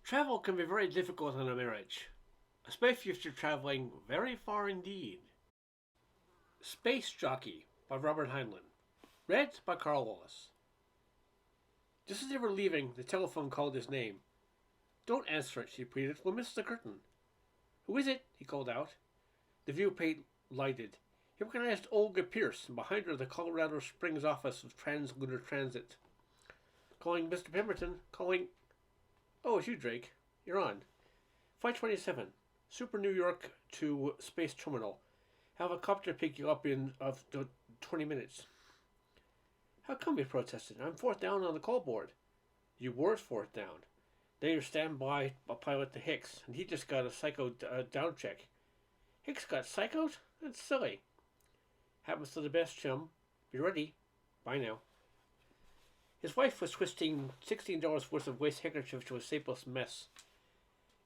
Travel can be very difficult in a marriage, especially if you're traveling very far indeed. Space Jockey by Robert Heinlin. Read by Karl. Just as they were leaving, the telephone called his name. Don't answer it, she pleaded. We'll miss the curtain. Who is it? He called out. The viewplate lighted. He recognized Olga Pierce, and behind her the Colorado Springs office of Translunar Transit. Calling Mr. Pemberton. Calling... Oh, it's you, Drake. You're on. Flight 27. Super New York to Space Terminal. Have a copter pick you up in 20 minutes. How come, he protested? I'm fourth down on the call board. You were fourth down. Then you're standby pilot to Hicks, and he just got a psycho down check. Hicks got psychoed? That's silly. Happens to the best, chum. Be ready. Bye now. His wife was twisting $16 worth of waste handkerchief to a shapeless mess.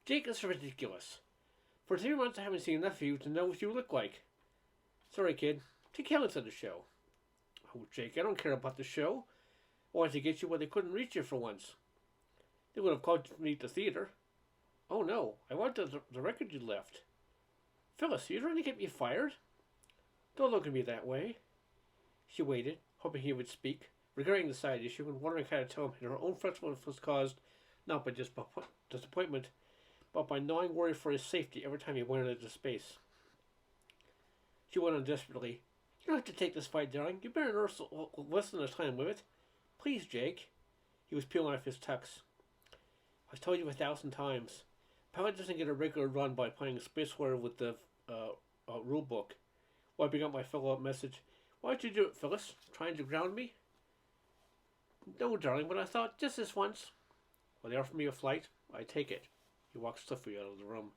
Jake, this is ridiculous. For 3 months I haven't seen enough of you to know what you look like. Sorry, kid. Take Helen to the show. Oh, Jake, I don't care about the show. I wanted to get you where they couldn't reach you for once. They would have called me to the theater. Oh, no. I wanted the record you left. Phyllis, are you trying to get me fired? Don't look at me that way. She waited, hoping he would speak, regarding the side issue and wondering how to tell him that her own fretfulness was caused not by just disappointment, but by gnawing worry for his safety every time he went into space. She went on desperately. You don't have to take this fight, darling. You better nurse less than a time with it. Please, Jake. He was peeling off his tux. I've told you 1,000 times. Pilot doesn't get a regular run by playing space war with the rule book. Wiping out my follow-up message. Why'd you do it, Phyllis? Trying to ground me? No, darling, but I thought just this once. Well, they offered me a flight. I take it. He walked swiftly out of the room.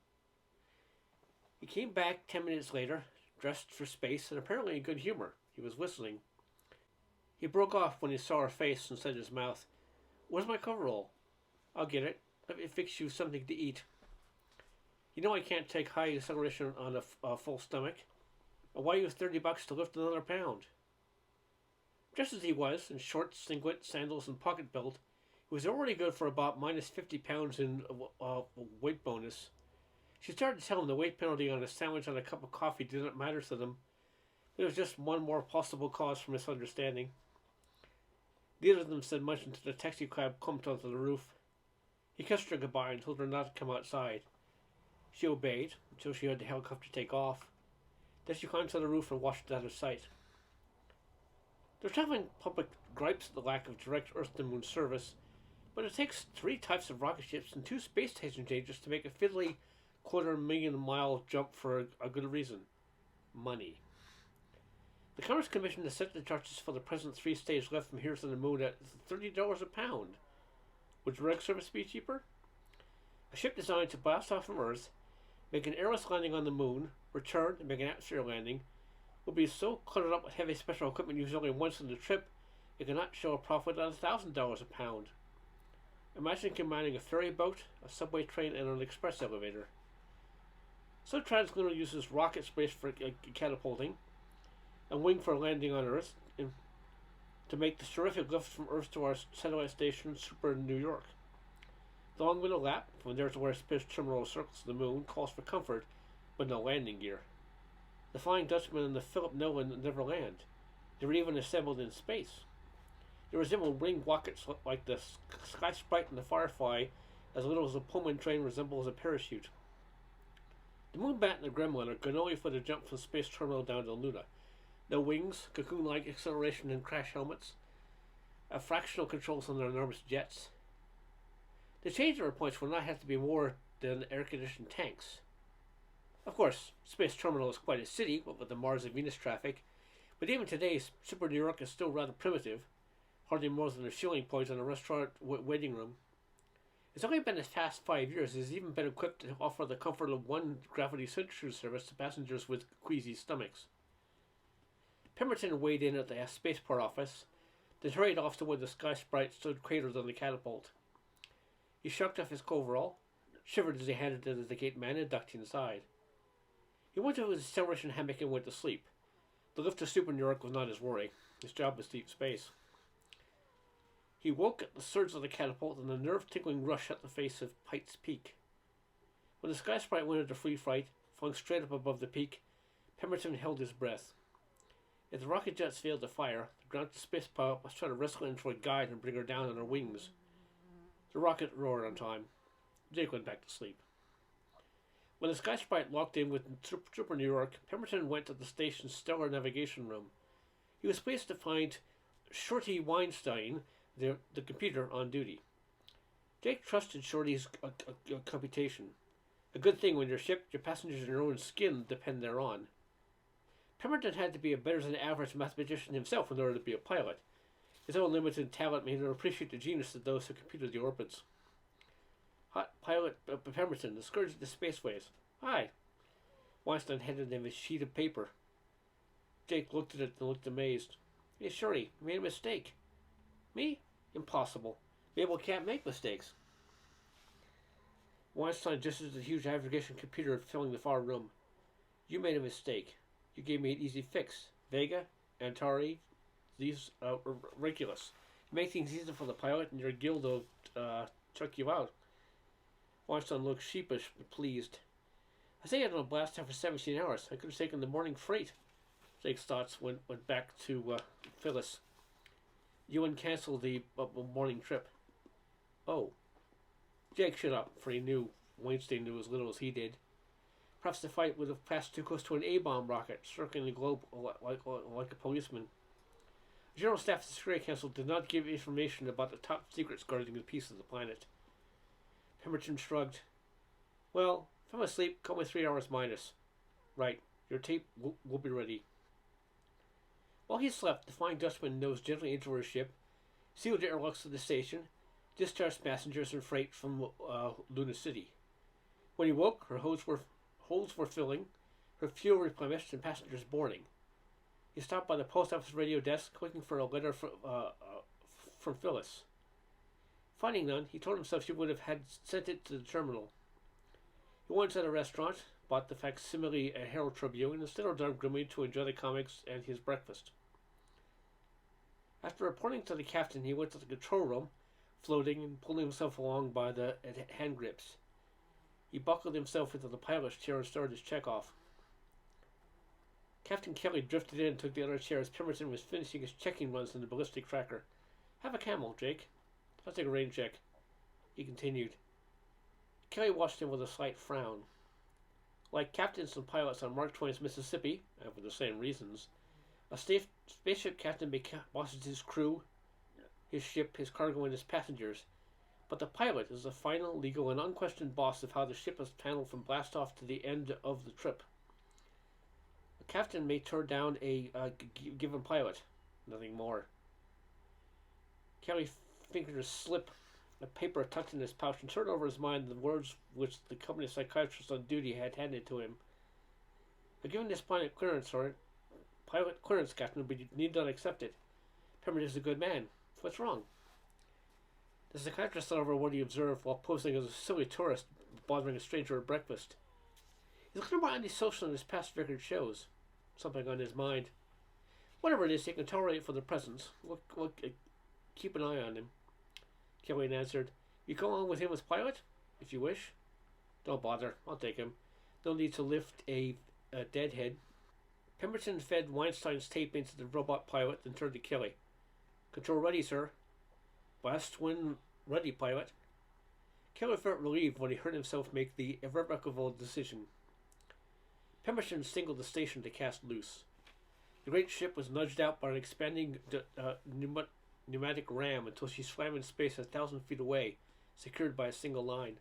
He came back 10 minutes later, dressed for space and apparently in good humor. He was whistling. He broke off when he saw her face and said to his mouth, Where's my coverall? I'll get it. Let me fix you something to eat. You know I can't take high acceleration on a full stomach. Why use $30 to lift another pound? Just as he was, in shorts, singlet, sandals, and pocket belt, he was already good for about minus 50 pounds in weight bonus. She started to tell him the weight penalty on a sandwich and a cup of coffee didn't matter to them. It was just one more possible cause for misunderstanding. Neither of them said much until the taxi cab clumped onto the roof. He kissed her goodbye and told her not to come outside. She obeyed until she heard the helicopter take off. Then she climbed to the roof and watched it out of sight. The traveling public gripes at the lack of direct Earth-to-Moon service, but it takes 3 types of rocket ships and 2 space station changes to make a fiddly quarter-million-mile jump for a good reason. Money. The Commerce Commission has set the charges for the present 3-stage lift from here to the moon at $30 a pound. Would direct service be cheaper? A ship designed to blast off from Earth, make an airless landing on the moon, return, and make an atmosphere landing, will be so cluttered up with heavy special equipment used only once on the trip, it cannot show a profit at $1,000 a pound. Imagine combining a ferry boat, a subway train, and an express elevator. So Translunar uses rocket space for catapulting, and wing for landing on Earth, to make the terrific lift from Earth to our satellite station, Super New York. The long window lap, from there to where Space Terminal circles the moon, calls for comfort, but no landing gear. The Flying Dutchman and the Philip Nolan never land. They were even assembled in space. They resemble winged rockets like the Sky Sprite and the Firefly, as little as a Pullman train resembles a parachute. The Moonbat and the Gremlin are good only for the jump from Space Terminal down to Luna. No wings, cocoon-like acceleration and crash helmets, fractional controls on their enormous jets. The changeover points will not have to be more than air-conditioned tanks. Of course, Space Terminal is quite a city, what with the Mars and Venus traffic, but even today, Super New York is still rather primitive, hardly more than a fueling point and a restaurant waiting room. It's only been the past 5 years it has even been equipped to offer the comfort of one gravity switch service to passengers with queasy stomachs. Pemberton weighed in at the spaceport office, then hurried off to where the Sky Sprite stood cratered on the catapult. He shucked off his coverall, shivered as he handed it to the gate man, and ducked inside. He went to his acceleration hammock and went to sleep. The lift to Super New York was not his worry. His job was deep space. He woke at the surge of the catapult and the nerve-tingling rush at the face of Pite's Peak. When the Sky Sprite went into free flight, flying straight up above the peak, Pemberton held his breath. If the rocket jets failed to fire, the grounded space pilot must try to wrestle into a guide and bring her down on her wings. The rocket roared on time. Jake went back to sleep. When the Sky Sprite locked in with Trooper New York, Pemberton went to the station's stellar navigation room. He was pleased to find Shorty Weinstein, the computer, on duty. Jake trusted Shorty's computation. A good thing when your ship, your passengers, and your own skin depend thereon. Pemberton had to be a better than average mathematician himself in order to be a pilot. His own limited talent made him appreciate the genius of those who computed the orbits. Hot pilot Pemberton, the scourge of the spaceways. Hi. Weinstein handed him a sheet of paper. Jake looked at it and looked amazed. Hey, Shorty, you made a mistake. Me? Impossible. Mabel can't make mistakes. Weinstein gestured at the huge aggregation computer filling the far room. You made a mistake. You gave me an easy fix. Vega, Antari, these Regulus. You make things easier for the pilot and your guild will chuck you out. Weinstein looked sheepish but pleased. I say I had on a blast time for 17 hours. I could have taken the morning freight. Jake's thoughts went back to Phyllis. Ewan canceled the morning trip. Oh. Jake shut up, for he knew Weinstein knew as little as he did. Perhaps the fight would have passed too close to an A-bomb rocket, circling the globe like a policeman. The General Staff of the Security Council did not give information about the top secrets guarding the peace of the planet. Pemberton shrugged. Well, if I'm asleep, call me 3 hours minus. Right, your tape will be ready. While he slept, the Flying Dutchman nosed gently into her ship, sealed the airlocks of the station, discharged passengers and freight from Luna City. When he woke, her holes were filling, her fuel replenished, and passengers boarding. He stopped by the post office radio desk, looking for a letter from Phyllis. Finding none, he told himself she would have had sent it to the terminal. He went to a restaurant, bought the facsimile a Herald Tribune, and settled down grimly to enjoy the comics and his breakfast. After reporting to the captain, he went to the control room, floating and pulling himself along by the hand grips. He buckled himself into the pilot's chair and started his check-off. Captain Kelly drifted in and took the other chair as Pemberton was finishing his checking runs in the ballistic tracker. Have a camel, Jake. I'll take a rain check. He continued. Kelly watched him with a slight frown. Like captains and pilots on Mark Twain's Mississippi, and for the same reasons, a spaceship captain bosses his crew, his ship, his cargo, and his passengers, but the pilot is the final, legal, and unquestioned boss of how the ship is handled from blastoff to the end of the trip. A captain may turn down a given pilot, nothing more. Kelly fingered a slip of paper tucked in his pouch and turned over his mind the words which the company psychiatrist on duty had handed to him. I've given this pilot clearance, Captain, but you need not accept it. Pemberton is a good man. What's wrong? The psychiatrist thought over what he observed while posing as a silly tourist bothering a stranger at breakfast. He's a little more antisocial than his past record shows. Something on his mind. Whatever it is, he can tolerate it for the present. Keep an eye on him. Kelly answered. You go along with him as pilot? If you wish. Don't bother. I'll take him. No need to lift a deadhead. Pemberton fed Weinstein's tape into the robot pilot, then turned to Kelly. Control ready, sir. Blast when ready, pilot. Kelly felt relieved when he heard himself make the irrevocable decision. Pemberton signaled the station to cast loose. The great ship was nudged out by an expanding pneumatic ram until she swam in space 1,000 feet away, secured by a single line.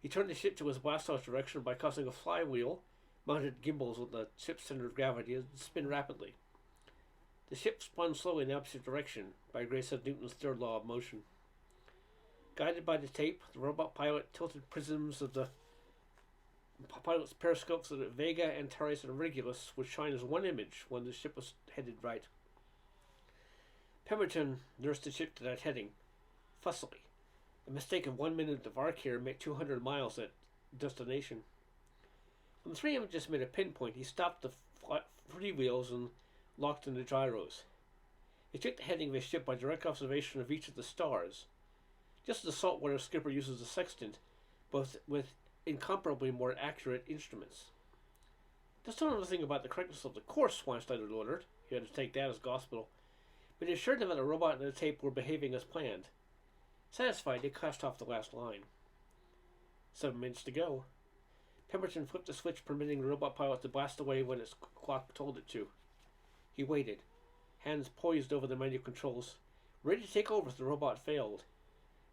He turned the ship to his blast-off direction by causing a flywheel, mounted gimbals with the ship's center of gravity, to spin rapidly. The ship spun slowly in the opposite direction, by grace of Newton's third law of motion. Guided by the tape, the robot pilot tilted prisms of the pilot's periscope so that Vega, Antares, and Regulus would shine as one image when the ship was headed right. Pemberton nursed the ship to that heading, fussily. A mistake of 1 minute of arc here made 200 miles at destination. When the three images made a pinpoint, he stopped the freewheels and locked in the gyros. He checked the heading of his ship by direct observation of each of the stars, just as a saltwater skipper uses a sextant, but with incomparably more accurate instruments. That's not another thing about the correctness of the course, Weinstein ordered. He had to take that as gospel. But he assured them that the robot and the tape were behaving as planned. Satisfied, they cast off the last line. 7 minutes to go. Pemberton flipped the switch, permitting the robot pilot to blast away when its clock told it to. He waited, hands poised over the menu controls, ready to take over if the robot failed.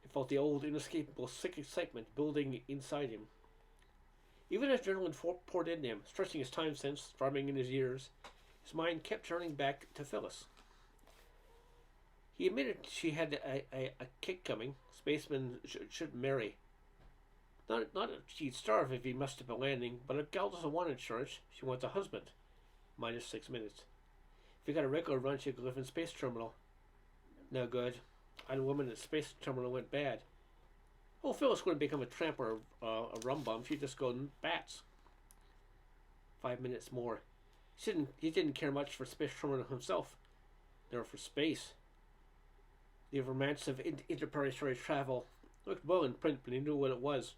He felt the old, inescapable, sick excitement building inside him. Even as adrenaline poured into him, stretching his time sense, throbbing in his ears, his mind kept turning back to Phyllis. He admitted she had a kick coming. Spacemen should marry. Not that she'd starve if he messed up a landing, but a gal doesn't want insurance. She wants a husband. Minus 6 minutes. If he got a regular run, she could live in space terminal. No good. I had a woman at space terminal went bad. Oh, Phyllis wouldn't become a tramp or a rum bum. She'd just go in bats. 5 minutes more. He didn't care much for space terminal himself, nor for space. The romance of interplanetary travel looked well in print, but he knew what it was.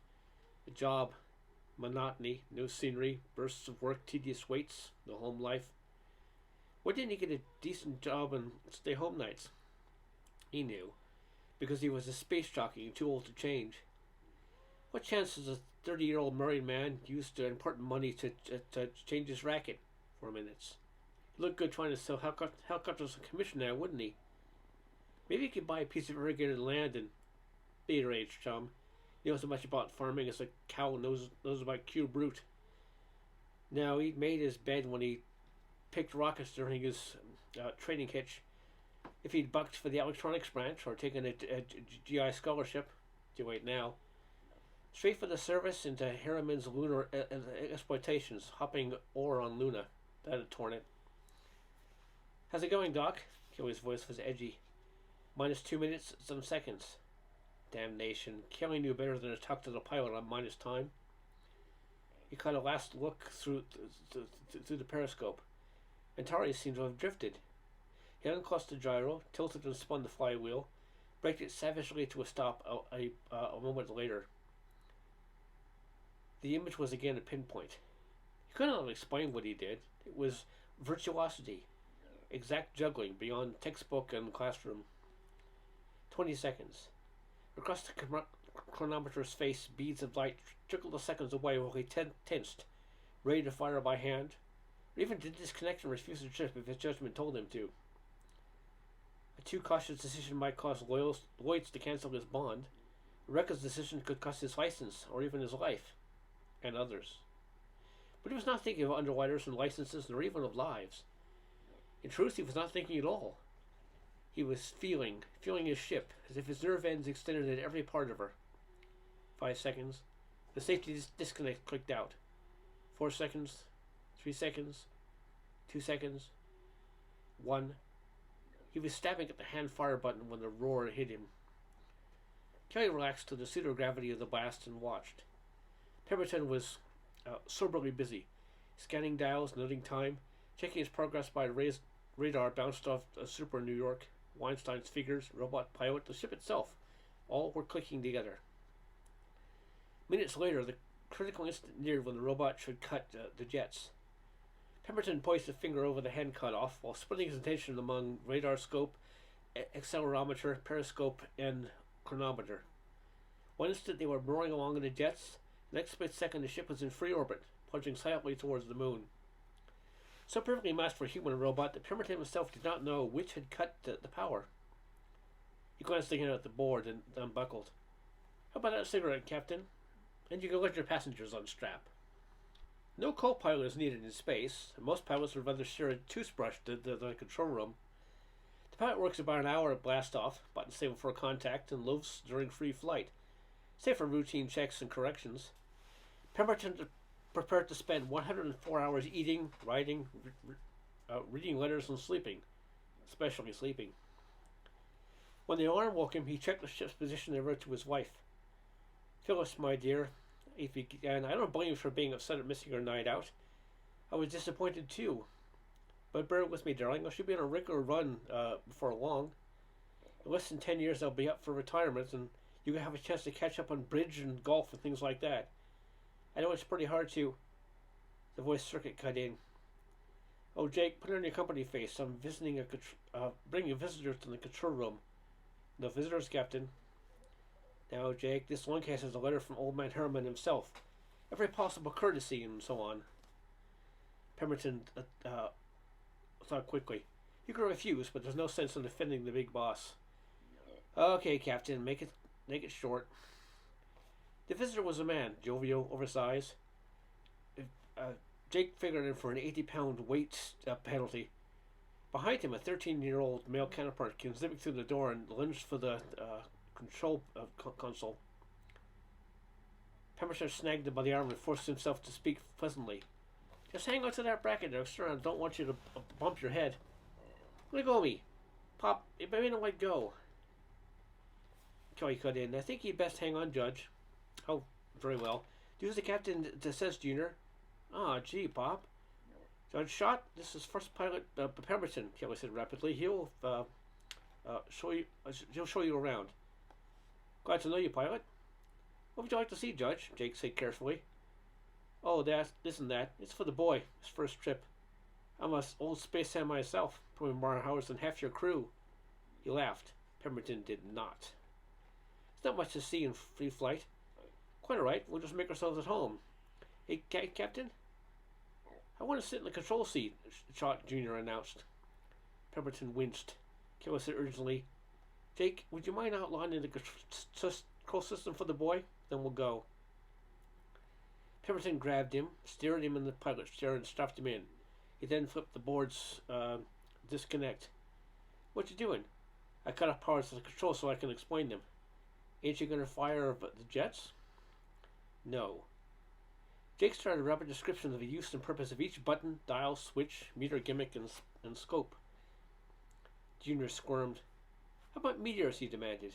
A job, monotony, no scenery, bursts of work, tedious waits, no home life. Why didn't he get a decent job and stay home nights? He knew, because he was a space jockey and too old to change. What chance does a 30-year-old married man use to important money to change his racket? 4 minutes. He looked good trying to sell helicopters on commission now, wouldn't he? Maybe he could buy a piece of irrigated land and be your age, chum. He knows as much about farming as a cow knows about Q brute. Now, he'd made his bed when he picked rockets during his training hitch. If he'd bucked for the electronics branch or taken a GI scholarship, too late now. Straight for the service into Harriman's lunar exploitations, hopping ore on Luna. That had torn it. How's it going, Doc? Kelly's voice was edgy. Minus 2 minutes, 7 seconds. Damnation. Kelly knew better than to talk to the pilot on minus time. He caught a last look through the periscope. Antares seemed to have drifted. He uncrossed the gyro, tilted and spun the flywheel, braked it savagely to a stop a moment later. The image was again a pinpoint. He could not explain what he did. It was virtuosity, exact juggling beyond textbook and classroom. 20 seconds. Across the chronometer's face, beads of light trickled the seconds away while he tensed, ready to fire by hand, or even to disconnect and refuse to trip if his judgment told him to. A too cautious decision might cause Lloyd's to cancel his bond. A reckless decision could cost his license, or even his life, and others. But he was not thinking of underwriters and licenses, nor even of lives. In truth, he was not thinking at all. He was feeling his ship, as if his nerve ends extended in every part of her. 5 seconds. The safety disconnect clicked out. 4 seconds. 3 seconds. 2 seconds. 1. He was stabbing at the hand fire button when the roar hit him. Kelly relaxed to the pseudo-gravity of the blast and watched. Pemberton was soberly busy, scanning dials, noting time, checking his progress by radar bounced off Super New York, Weinstein's figures, robot pilot, the ship itself. All were clicking together. Minutes later, the critical instant neared when the robot should cut the jets. Pemberton poised a finger over the hand cutoff while splitting his attention among radar scope, accelerometer, periscope, and chronometer. One instant they were roaring along in the jets. The next split second the ship was in free orbit, plunging silently towards the moon. So perfectly matched for human and robot that Pemberton himself did not know which had cut the power. He glanced again at the board and unbuckled. How about that cigarette, Captain? And you can let your passengers unstrap. No co-pilot is needed in space, and most pilots would rather share a toothbrush than the control room. The pilot works about an hour at blast-off, button stable for contact, and loafs during free flight, save for routine checks and corrections. Pemberton prepared to spend 104 hours eating, writing, reading letters, and sleeping, especially sleeping. When the alarm woke him, he checked the ship's position and wrote to his wife. Phyllis, my dear, if he began, I don't blame you for being upset at missing your night out. I was disappointed too. But bear with me, darling. I should be on a regular run before long. In less than 10 years, I'll be up for retirement, and you can have a chance to catch up on bridge and golf and things like that. I know it's pretty hard to. The voice circuit cut in. Oh, Jake, put on your company face. I'm bringing visitors to the control room. No visitors, Captain. Now, Jake, this long case is a letter from Old Man Herman himself. Every possible courtesy and so on. Pemberton thought quickly. You can refuse, but there's no sense in offending the big boss. Okay, Captain, make it short. The visitor was a man, jovial, oversized. Jake figured in for an 80-pound weight penalty. Behind him, a 13-year-old male counterpart came zipping through the door and lunged for the control console. Pemberton snagged him by the arm and forced himself to speak pleasantly. Just hang on to that bracket, Dexter. I don't want you to bump your head. Let go of me. Pop, you better not let go. Kelly cut in. I think you'd best hang on, Judge. Oh, very well. Do as the captain says, Junior. Ah, gee, Pop. Judge Schott, this is First Pilot Pemberton, Kelly said rapidly. He'll show you around. Glad to know you, Pilot. What would you like to see, Judge? Jake said carefully. Oh, that isn't that. It's for the boy, his first trip. I'm an old space hand myself, probably more hours than half your crew. He laughed. Pemberton did not. It's not much to see in free flight. Quite all right. We'll just make ourselves at home. Hey, Captain? I want to sit in the control seat, Schott Jr. announced. Pemberton winced. Kelly said urgently, Jake, would you mind outlining the control system for the boy? Then we'll go. Pemberton grabbed him, steered him in the pilot's chair, and strapped him in. He then flipped the board's disconnect. What you doing? I cut off powers to the control so I can explain them. Ain't you gonna fire the jets? No. Jake started a rapid description of the use and purpose of each button, dial, switch, meter gimmick, and scope. Junior squirmed. How about meteors, he demanded.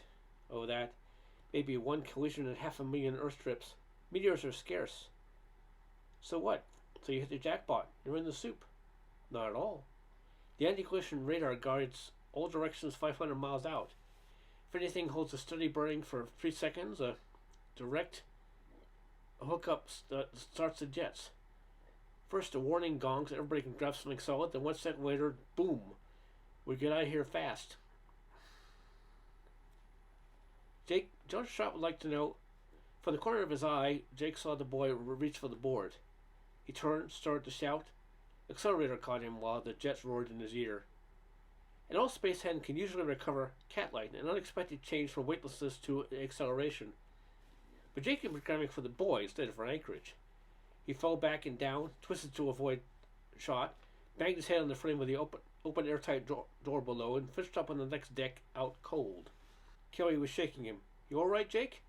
Oh, that. Maybe one collision in 500,000 Earth trips. Meteors are scarce. So what? So you hit the jackpot. You're in the soup. Not at all. The anti-collision radar guides all directions 500 miles out. If anything holds a steady burning for 3 seconds, a direct hookup starts the jets. First, a warning gong so everybody can grab something solid. Then 1 second later, boom. We get out of here fast. Judge Schott would like to know. From the corner of his eye, Jake saw the boy reach for the board. He turned, started to shout. Accelerator caught him while the jets roared in his ear. An old space hen can usually recover cat-like, an unexpected change from weightlessness to acceleration. But Jake was programming for the boy instead of for anchorage. He fell back and down, twisted to avoid shot, banged his head on the frame of the open airtight door below, and fished up on the next deck, out cold. Kelly was shaking him. You all right, Jake?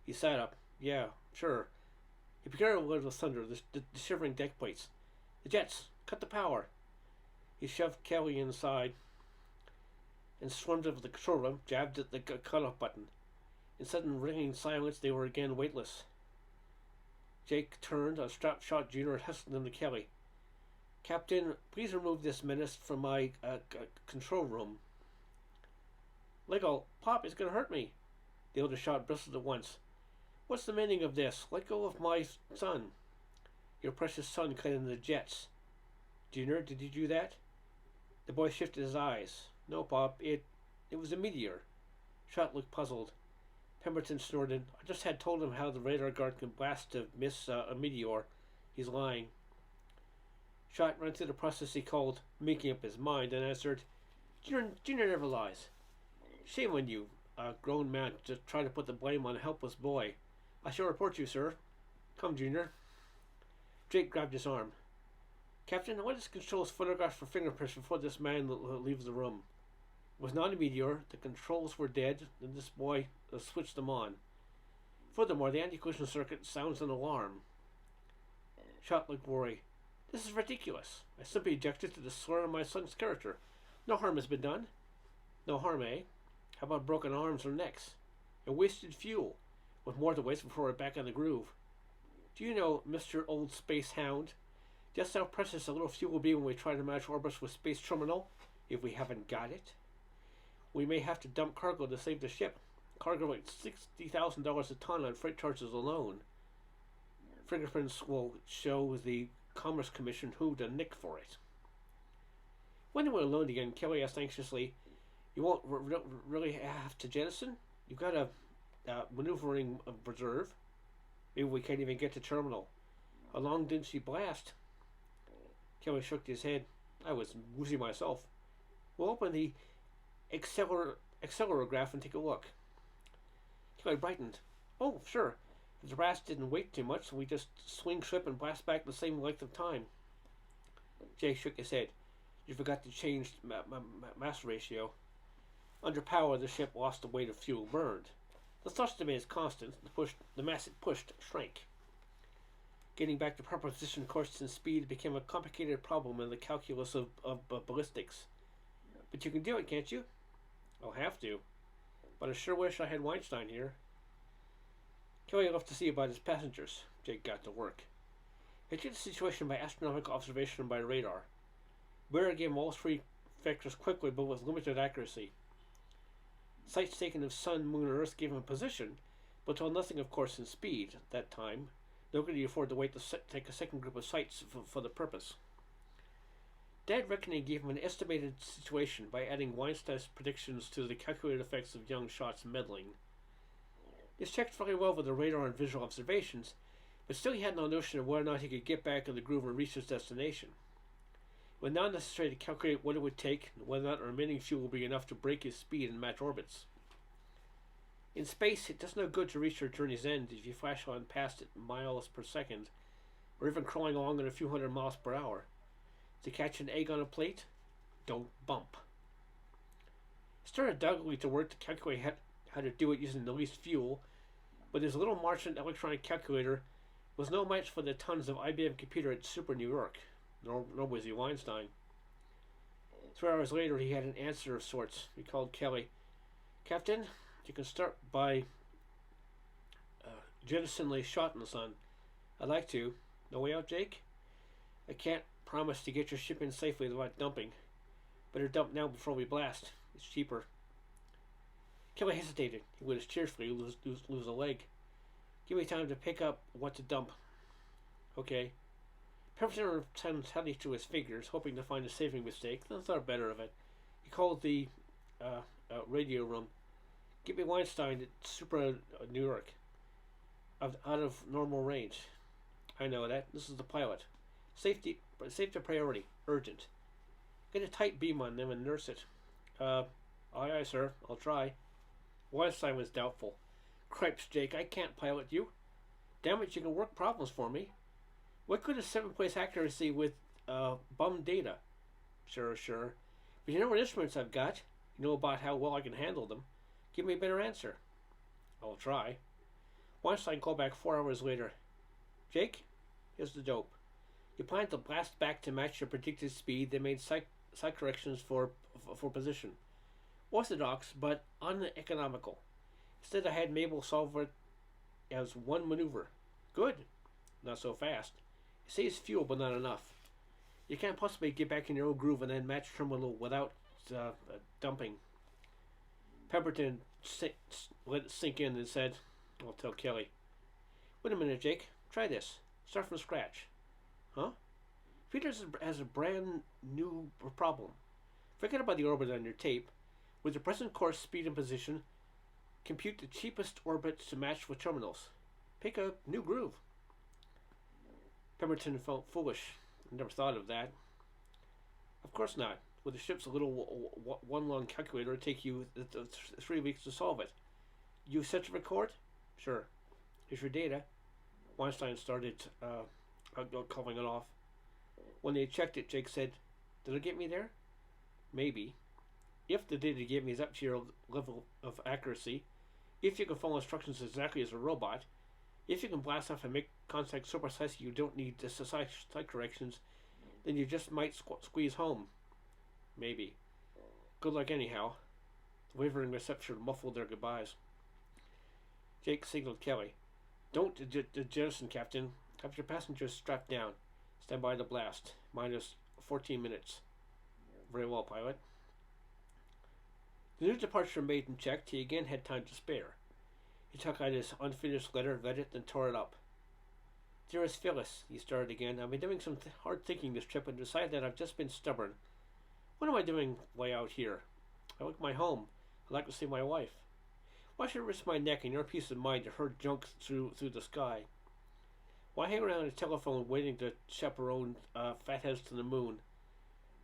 He sat up. Yeah, sure. He began to with the thunder, the shivering deck plates. The jets! Cut the power! He shoved Kelly inside and swarmed over the control room, jabbed at the cut-off button. In sudden ringing silence, they were again weightless. Jake turned, a strapped Schott Jr. and hustled him to Kelly. Captain, please remove this menace from my control room. Lego, Pop, it's going to hurt me. The older Schott bristled at once. What's the meaning of this? Let go of my son. Your precious son cut into the jets. Junior, did you do that? The boy shifted his eyes. No, Pop, it was a meteor. Schott looked puzzled. Pemberton snorted. I just had told him how the radar guard can blast to miss a meteor. He's lying. Schott ran through the process he called making up his mind and answered, Junior never lies. Shame on you, a grown man, to try to put the blame on a helpless boy. I shall report you, sir. Come, Junior. Jake grabbed his arm. Captain, I want to control photographs for fingerprints before this man leaves the room. It was not a meteor. The controls were dead, and this boy switched them on. Furthermore, the anti-collision circuit sounds an alarm. Schott looked worried. This is ridiculous. I simply objected to the slur on my son's character. No harm has been done. No harm, eh? How about broken arms or necks? And wasted fuel, with more to waste before we're back on the groove. Do you know, Mr. Old Space Hound, Just how precious a little fuel will be when we try to match orbits with Space Terminal, if we haven't got it. We may have to dump cargo to save the ship. Cargo like $60,000 a ton on freight charges alone. Fingerprints will show the Commerce Commission who to nick for it. When they were alone again, Kelly asked anxiously, "You won't really have to jettison? You've got a maneuvering reserve. Maybe we can't even get to terminal. How long didn't she blast?" Kelly shook his head. "I was woozy myself. We'll open the accelerograph and take a look." Kelly brightened. "Oh, sure. If the blast didn't wait too much, we just swing ship and blast back the same length of time." Jay shook his head. "You forgot to change mass ratio. Under power, the ship lost the weight of fuel burned. The thrust remains constant. The mass it pushed shrank. Getting back to proper position, course, and speed became a complicated problem in the calculus of ballistics. But you can do it, can't you?" "I'll have to. But I sure wish I had Weinstein here." Kelly left to see about his passengers. Jake got to work. He checked the situation by astronomical observation and by radar. Bear gave him all three vectors quickly but with limited accuracy. Sights taken of Sun, Moon, and Earth gave him a position, but told nothing of course and speed at that time. Nor could he afford to wait to take a second group of sights for the purpose. Dad reckoning gave him an estimated situation by adding Weinstein's predictions to the calculated effects of young shots meddling. This checked very well with the radar and visual observations, but still he had no notion of whether or not he could get back in the groove and reach his destination. It was now necessary to calculate what it would take and whether or not the remaining fuel would be enough to break his speed and match orbits. In space, it does no good to reach your journey's end if you flash on past it miles per second, or even crawling along at a few hundred miles per hour. To catch an egg on a plate, don't bump. He started doggedly to work to calculate how to do it using the least fuel, but his little Martian electronic calculator was no match for the tons of IBM computer at Super New York, nor was he Weinstein. 3 hours later, he had an answer of sorts. He called Kelly. "Captain, you can start by jettison the shot in the sun." "I'd like to. No way out, Jake?" "I can't promise to get your ship in safely without dumping. Better dump now before we blast. It's cheaper." Kelly hesitated. He would cheerfully lose a leg. "Give me time to pick up what to dump." "Okay." Pemberton returned tightly to his figures, hoping to find a saving mistake, then thought better of it. He called the radio room. "Get me Weinstein at Super New York. Out of normal range." "I know that. This is the pilot. Safety priority. Urgent. Get a tight beam on them and nurse it." Aye, aye, sir. I'll try." Weinstein was doubtful. "Cripes, Jake, I can't pilot you. Damn it, you can work problems for me. What good is 7-place accuracy with bum data?" Sure. But you know what instruments I've got. You know about how well I can handle them. Give me a better answer." "I'll try." Weinstein called back 4 hours later. "Jake, here's the dope. You plan to blast back to match your predicted speed, then made site corrections for position. Orthodox, but uneconomical. Instead, I had Mabel solve it as one maneuver. Good. Not so fast. It saves fuel, but not enough. You can't possibly get back in your old groove and then match terminal without dumping." Pemberton let it sink in and said, "I'll tell Kelly." "Wait a minute, Jake. Try this. Start from scratch." "Huh?" "Peters has a brand new problem. Forget about the orbit on your tape. With the present course, speed, and position, compute the cheapest orbit to match with terminals. Pick a new groove." Pemberton felt foolish. I never thought of that. "Of course not. With the ship's little one-lung calculator, it'll take you 3 weeks to solve it. You set to record?" "Sure. Here's your data." Weinstein started calling it off. When they checked it, Jake said, "Did it get me there?" "Maybe. If the data you gave me is up to your level of accuracy, if you can follow instructions exactly as a robot, if you can blast off and make contact so precisely you don't need the site corrections, then you just might squeeze home. Maybe. Good luck anyhow." The wavering reception muffled their goodbyes. Jake signaled Kelly. "Don't jettison, Captain. Have your passengers strapped down. Stand by to blast. Minus 14 minutes. Very well, pilot. The new departure made and checked, he again had time to spare. He took out his unfinished letter, read it, then tore it up. Dearest Phyllis, he started again, I've been doing some hard thinking this trip and decided that I've just been stubborn. What am I doing way out here? I like my home. I'd like to see my wife. Why should I risk my neck and your peace of mind to herd junk through the sky? Why hang around a telephone waiting to chaperone fatheads to the moon?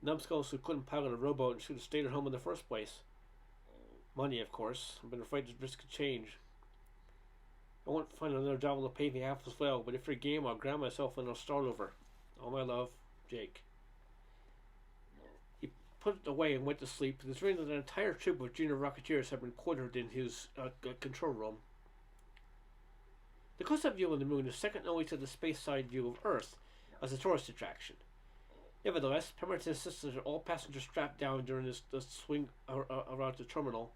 Numbskulls who couldn't pilot a rowboat and should have stayed at home in the first place. Money, of course. I've been afraid to risk a change. I won't find another job that'll pay me half as well, but if you're game, I'll ground myself and I'll start over. All my love, Jake. He put it away and went to sleep, considering that an entire troop of junior rocketeers had been quartered in his control room. The close-up view of the moon is second only to the space-side view of Earth as a tourist attraction. Nevertheless, Pemberton insisted that all passengers strapped down during the swing around the terminal.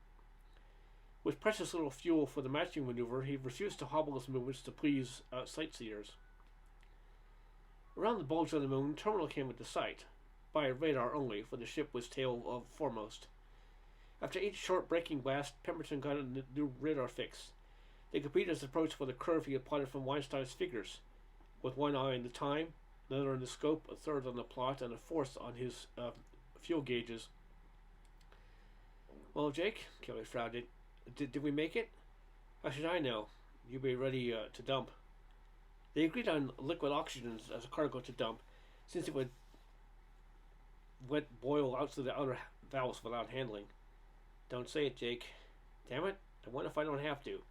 With precious little fuel for the matching maneuver, he refused to hobble his movements to please sightseers. Around the bulge of the moon, terminal came into sight, by radar only, for the ship was tail foremost. After each short braking blast, Pemberton got a new radar fix. They completed his approach for the curve he had plotted from Weinstein's figures, with one eye on the time, another on the scope, a third on the plot, and a fourth on his fuel gauges. Well, Jake, Kelly frowned. Did we make it? How should I know? You be ready to dump. They agreed on liquid oxygen as a cargo to dump, since it would wet boil out to the outer valves without handling. Don't say it, Jake. Damn it, I wonder if I don't have to.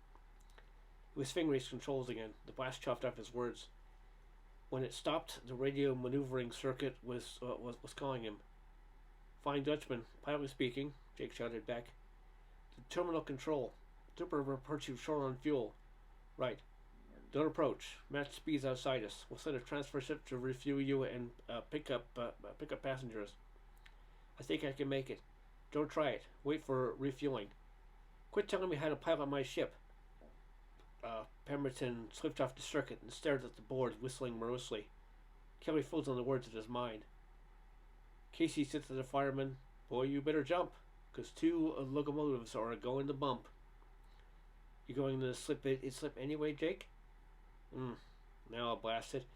He was fingering his controls again. The blast chopped off his words. When it stopped, the radio maneuvering circuit was calling him. Fine Dutchman, pilot speaking, Jake shouted back. The terminal control. Super reports you short on fuel. Right. Don't approach. Match speeds outside us. We'll send a transfer ship to refuel you and pick up passengers. I think I can make it. Don't try it. Wait for refueling. Quit telling me how to pilot my ship. Pemberton slipped off the circuit and stared at the board, whistling morosely. Kelly froze on the words in his mind. Casey said to the fireman, Boy, you better jump, 'cause 2 locomotives are going to bump. You going to slip anyway, Jake? Now I'll blast it.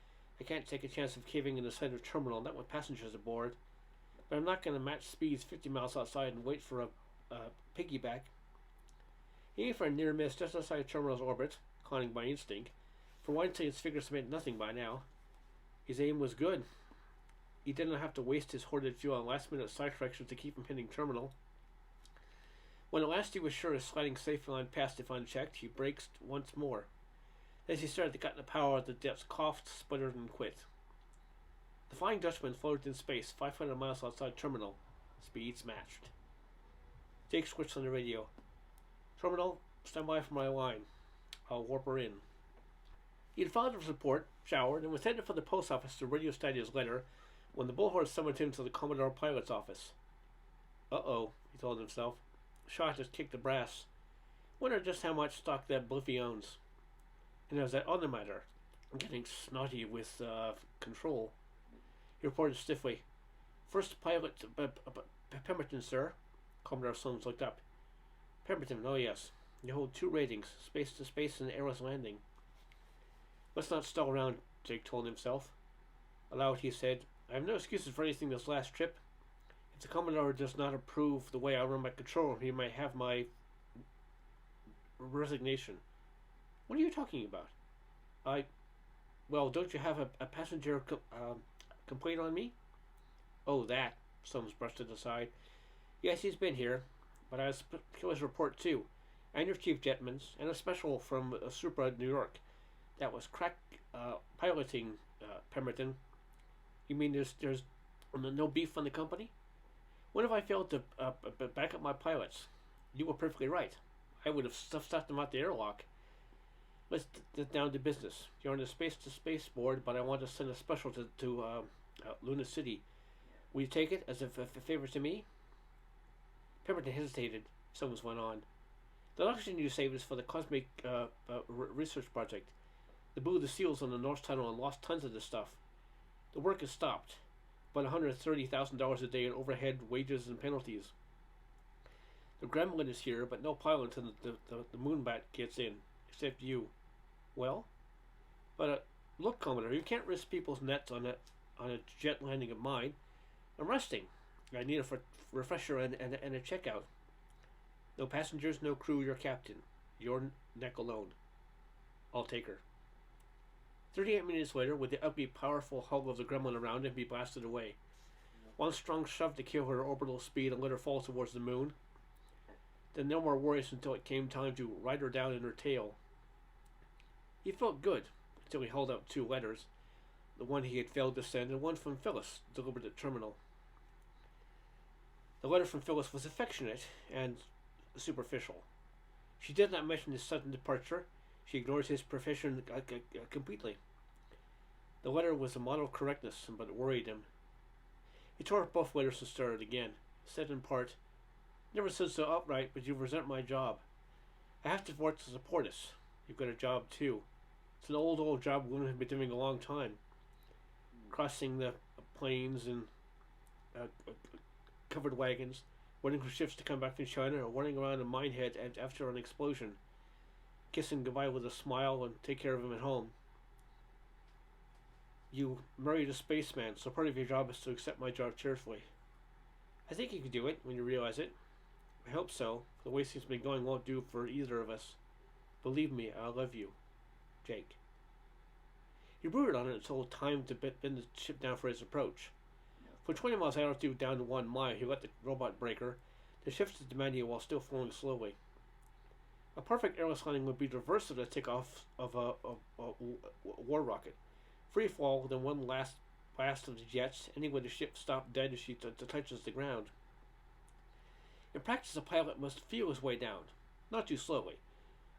I can't take a chance of caving in the center terminal, not with passengers aboard. But I'm not going to match speeds 50 miles outside and wait for a piggyback. He aimed for a near miss just outside terminal's orbit, climbing by instinct. For Weinstein's figures meant nothing by now. His aim was good. He didn't have to waste his hoarded fuel on last-minute side corrections to keep him hitting terminal. When at last he was sure of sliding safely on past if unchecked, he braked once more. As he started to cut the power, the jets coughed, sputtered, and quit. The Flying Dutchman floated in space, 500 miles outside terminal. Speeds matched. Jake switched on the radio. Terminal, stand by for my line. I'll warp her in. He had followed his report, showered, and was headed for the post office to radio-stat his letter when the bullhorn summoned him to the Commodore pilot's office. Uh-oh, he told himself. Shot just kicked the brass. Wonder just how much stock that Bliffy owns. And there's that other matter. I'm getting snotty with control. He reported stiffly. First pilot, Pemberton, sir. Commodore Soames looked up. Pemberton, oh yes. You hold 2 ratings, space to space and airless landing. Let's not stall around, Jake told himself. Aloud he said, I have no excuses for anything this last trip. If the Commodore does not approve the way I run my control room, he might have my resignation. What are you talking about? Well, don't you have a passenger complaint on me? Oh, that, Soames brushed it aside. Yes, he's been here, but I was his report too, and your chief jetman's, and a special from Supra, New York. That was crack piloting, Pemberton. You mean there's no beef on the company? When have I failed to back up my pilots? You were perfectly right. I would have stuffed them out the airlock. Let's get down to business. You're on the space-to-space board, but I want to send a special to Luna City. Will you take it as a favor to me? Pemberton hesitated. Soames went on. The oxygen you saved is for the Cosmic Research Project. They blew the seals on the North Tunnel and lost tons of the stuff. The work is stopped. About $130,000 a day in overhead wages and penalties. The gremlin is here, but no pilot until the moonbat gets in, except you. Well? But look, Commuter, you can't risk people's nets on a jet landing of mine. I'm resting. I need a refresher and a checkout. No passengers, no crew, your captain. Your neck alone. I'll take her. 38 minutes later, with the ugly, powerful hull of the gremlin around him, he blasted away. One strong shove to kill her orbital speed and let her fall towards the moon. Then no more worries until it came time to ride her down in her tail. He felt good until he held out 2 letters, the one he had failed to send and one from Phyllis, delivered at terminal. The letter from Phyllis was affectionate and superficial. She did not mention his sudden departure. She ignored his profession completely. The letter was a model of correctness, but it worried him. He tore up both letters and started again. Said in part, "Never said so outright, but you resent my job. I have to work to support us. You've got a job too. It's an old job women have been doing a long time. Crossing the plains and covered wagons, waiting for ships to come back from China, or running around a minehead after an explosion. Kissing goodbye with a smile and take care of him at home. You married a spaceman, so part of your job is to accept my job cheerfully. I think you can do it when you realize it. I hope so. The way things have been going won't do for either of us. Believe me, I love you. Jake." He brooded on it until time to bend the ship down for his approach. For 20 miles altitude down to 1 mile, he let the robot break her, then shifted to manual while still flowing slowly. A perfect airless landing would be the reverse of the takeoff of a war rocket. Free fall, then one last blast of the jets, ending with the ship stopped dead as she touches the ground. In practice, a pilot must feel his way down, not too slowly.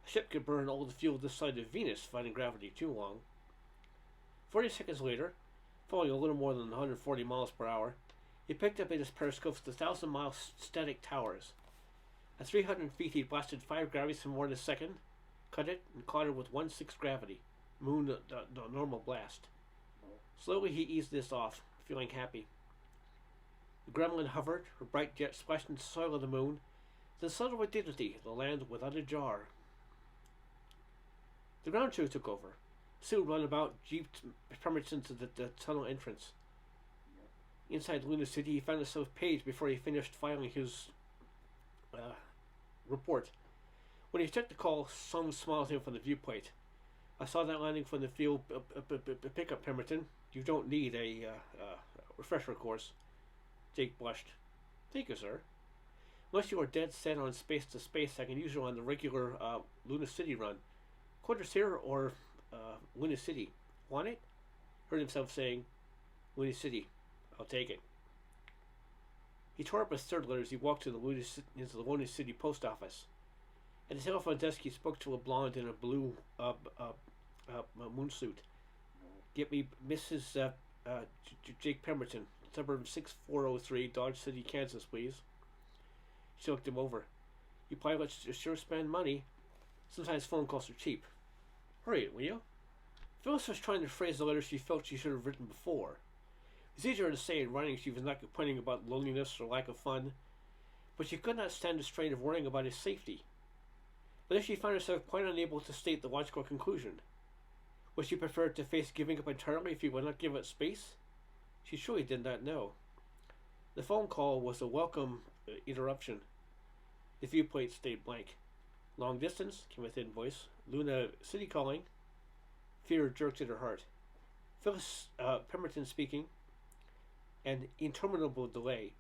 A ship could burn all the fuel this side of Venus fighting gravity too long. 40 seconds later, falling a little more than 140 miles per hour, he picked up at his periscopes the 1,000-mile static towers. At 300 feet, he blasted 5 gravities for more than a second, cut it, and caught her with 1/6 gravity. Moon the normal blast. Slowly, he eased this off, feeling happy. The gremlin hovered, her bright jet splashed into the soil of the moon, then settled with dignity, the land without a jar. The ground crew took over. Sue ran about, jeeped Pemberton to the tunnel entrance. Inside Luna City, he found himself paged before he finished filing his report. When he took the call, someone smiled at him from the viewplate. "I saw that landing from the field pickup, Pemberton. You don't need a refresher course." Jake blushed. "Thank you, sir. Unless you are dead set on space to space, I can use you on the regular Luna City run. Quarters here or Luna City. Want it?" Heard himself saying, "Luna City. I'll take it." He tore up his 3rd letter as he walked into the Luna City post office. At the telephone desk, he spoke to a blonde in a blue moon suit. "Get me Mrs. Jake Pemberton, suburb 6403, Dodge City, Kansas, please." She looked him over. "You pilots sure spend money. Sometimes phone calls are cheap. Hurry it, will you?" Phyllis was trying to phrase the letter she felt she should have written before. It was easier to say in writing she was not complaining about loneliness or lack of fun, but she could not stand the strain of worrying about his safety. But then she found herself quite unable to state the logical conclusion. Would she prefer to face giving up entirely if he would not give up space? She surely did not know. The phone call was a welcome interruption. The viewplate stayed blank. "Long distance," came a thin voice. "Luna City calling." Fear jerked at her heart. Phyllis Pemberton speaking. An interminable delay.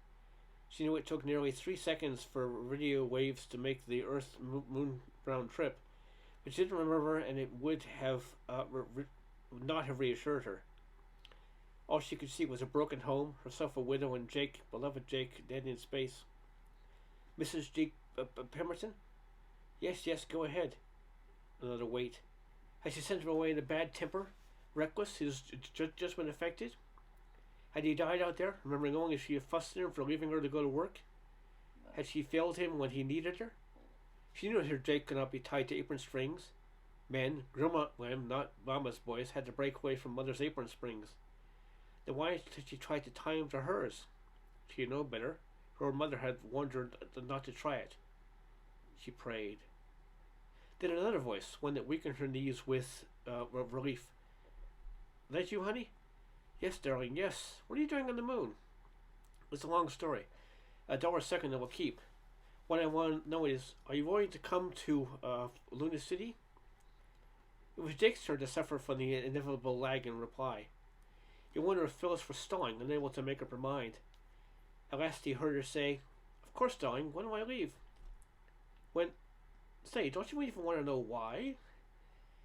She knew it took nearly 3 seconds for radio waves to make the Earth-Moon round trip, but she didn't remember, and it would have not have reassured her. All she could see was a broken home, herself a widow, and Jake, beloved Jake, dead in space. "Mrs. Jake Pemberton?" Yes, go ahead." Another wait. Had she sent him away in a bad temper? Reckless? His judgment affected? Had he died out there, remembering only if she had fussed at him for leaving her to go to work? Had she failed him when he needed her? She knew that her Jake could not be tied to apron strings. Men, grandma, not mama's boys, had to break away from mother's apron strings. Then why did she try to tie him to hers? She had known better. Her mother had warned her not to try it. She prayed. Then another voice, one that weakened her knees with relief. That you, honey? Yes, darling, yes. What are you doing on the moon? It's a long story. $1 it will keep. What I want to know is, are you going to come to Luna City? It was Jake's turn to suffer from the inevitable lag in reply. He wondered if Phyllis was stalling, unable to make up her mind. At last he heard her say, Of course, darling, when do I leave? Say, don't you even want to know why?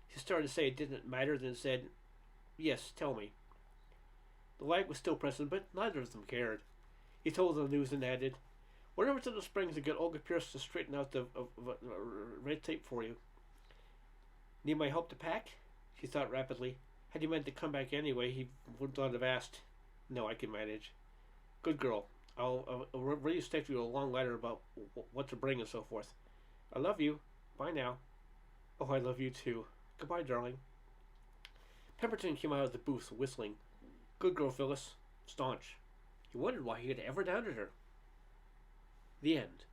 He started to say it didn't matter, then said, Yes, tell me. The lag was still present, but neither of them cared. He told them the news and added, Went over to the springs to get Olga Pierce to straighten out the red tape for you. Need my help to pack? She thought rapidly. Had he meant to come back anyway, he would not have asked. No, I can manage. Good girl. I'll really stick you a long letter about what to bring and so forth. I love you. Bye now. Oh, I love you too. Goodbye, darling. Pemberton came out of the booth, whistling. Good girl, Phyllis. Staunch. He wondered why he had ever doubted her. The end.